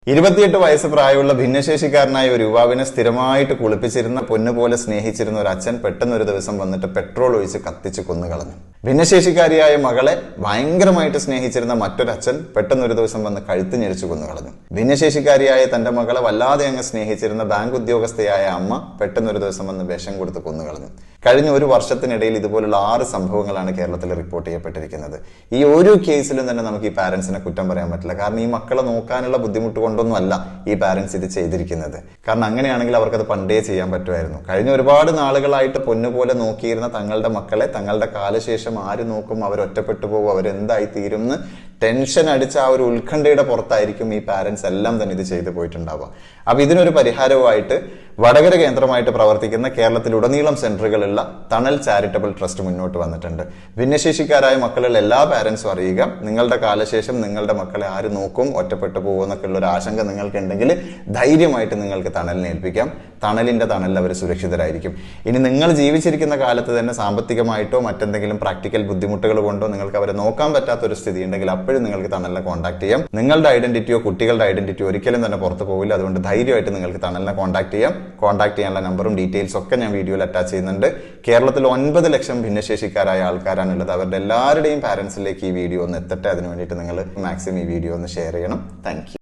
28 വയസ്സ് പ്രായമുള്ള ഭിന്നശേഷിക്കാരനായ ഒരു യുവാവിനെ സ്ഥിരമായിട്ട് കുളിപ്പിച്ചിരുന്ന പൊന്നുപോലെ സ്നേഹിച്ചിരുന്ന ഒരു അച്ഛൻ പെട്ടെന്ന് ഒരു ദിവസം വന്നിട്ട് പെട്രോൾ ഒഴിച്ച് കത്തിച്ച് കൊന്നുകളഞ്ഞു. ഭിന്നശേഷിക്കാരിയായ മകളെ ഭയങ്കരമായിട്ട് സ്നേഹിച്ചിരുന്ന മറ്റൊരച്ഛൻ പെട്ടെന്ന് ഒരു ദിവസം വന്ന് കഴുത്ത് ഞെരിച്ചു കൊന്നുകളഞ്ഞു. ഭിന്നശേഷിക്കാരിയായ തന്റെ മകളെ വല്ലാതെ അങ്ങ് സ്നേഹിച്ചിരുന്ന ബാങ്ക് ഉദ്യോഗസ്ഥയായ അമ്മ പെട്ടെന്ന് ഒരു ദിവസം വന്ന് വിഷം കൊടുത്ത് കൊന്നുകളഞ്ഞു. കഴിഞ്ഞ ഒരു വർഷത്തിനിടയിൽ ഇതുപോലുള്ള 6 സംഭവങ്ങളാണ് കേരളത്തിൽ റിപ്പോർട്ട് ചെയ്യപ്പെട്ടിരിക്കുന്നത്. ഈ ഓരോ കേസിലും തന്നെ നമുക്ക് ഈ പാരന്റ്സിനെ കുറ്റം പറയാൻ പറ്റില്ല. കാരണം ഈ മക്കളെ നോക്കാനുള്ള ബുദ്ധിമുട്ട് കൊണ്ടൊന്നും അല്ല ഈ പാരന്റ്സ് ഇത് ചെയ്തിരിക്കുന്നത്. കാരണം അങ്ങനെയാണെങ്കിൽ അവർക്കത് പണ്ടേ ചെയ്യാൻ പറ്റുമായിരുന്നു. കഴിഞ്ഞ ഒരുപാട് നാളുകളായിട്ട് പൊന്നുപോലെ നോക്കിയിരുന്ന തങ്ങളുടെ മക്കളെ തങ്ങളുടെ കാലശേഷം ആര് നോക്കും, അവർ ഒറ്റപ്പെട്ടു പോകും, അവരെന്തായി തീരും എന്ന് ടെൻഷൻ അടിച്ച ആ ഒരു ഉത്കണ്ഠയുടെ പുറത്തായിരിക്കും ഈ പാരന്റ്സ് എല്ലാം തന്നെ ഇത് ചെയ്തു പോയിട്ടുണ്ടാവുക. അപ്പൊ ഇതിനൊരു പരിഹാരവുമായിട്ട് വടകര കേന്ദ്രമായിട്ട് പ്രവർത്തിക്കുന്ന കേരളത്തിലുടനീളം സെന്ററുകളുള്ള തണൽ ചാരിറ്റബിൾ ട്രസ്റ്റ് മുന്നോട്ട് വന്നിട്ടുണ്ട്. ഭിന്നശേഷിക്കാരായ മക്കളുള്ള എല്ലാ പാരന്റ്സും അറിയുക, നിങ്ങളുടെ കാലശേഷം നിങ്ങളുടെ മക്കളെ ആര് നോക്കും, ഒറ്റപ്പെട്ടു പോകുമെന്നൊക്കെ ഉള്ള ഒരു ആശങ്ക നിങ്ങൾക്ക് ഉണ്ടെങ്കിൽ ധൈര്യമായിട്ട് നിങ്ങൾക്ക് തണലിനെ ഏൽപ്പിക്കാം. തണലിന്റെ തണലിൽ അവർ സുരക്ഷിതരായിരിക്കും. ഇനി നിങ്ങൾ ജീവിച്ചിരിക്കുന്ന കാലത്ത് തന്നെ സാമ്പത്തികമായിട്ടോ മറ്റെന്തെങ്കിലും പ്രാക്ടിക്കൽ ബുദ്ധിമുട്ടുകൾ കൊണ്ടോ നിങ്ങൾക്ക് അവരെ നോക്കാൻ പറ്റാത്തൊരു സ്ഥിതി ഉണ്ടെങ്കിൽ അപ്പോഴും നിങ്ങൾക്ക് തണലിനെ കോൺടാക്ട് ചെയ്യാം. നിങ്ങളുടെ ഐഡന്റിറ്റിയോ കുട്ടികളുടെ ഐഡന്റിറ്റിയോ ഒരിക്കലും തന്നെ പുറത്തു പോകില്ല. അതുകൊണ്ട് ധൈര്യമായിട്ട് നിങ്ങൾക്ക് തണലിനെ കോൺടാക്ട് ചെയ്യാം. കോൺടാക്ട് ചെയ്യാനുള്ള നമ്പറും ഡീറ്റെയിൽസും ഒക്കെ ഞാൻ വീഡിയോയിൽ അറ്റാച്ച് ചെയ്യുന്നുണ്ട്. കേരളത്തിൽ 9 ലക്ഷം ഭിന്നശേഷിക്കാരായ ആൾക്കാരാണുള്ളത്. അവരുടെ എല്ലാവരുടെയും പാരന്റ്സിലേക്ക് ഈ വീഡിയോ ഒന്ന് എത്തട്ടെ. അതിനു വേണ്ടിയിട്ട് നിങ്ങൾ മാക്സിമം ഈ വീഡിയോ ഒന്ന് ഷെയർ ചെയ്യണം. Thank you.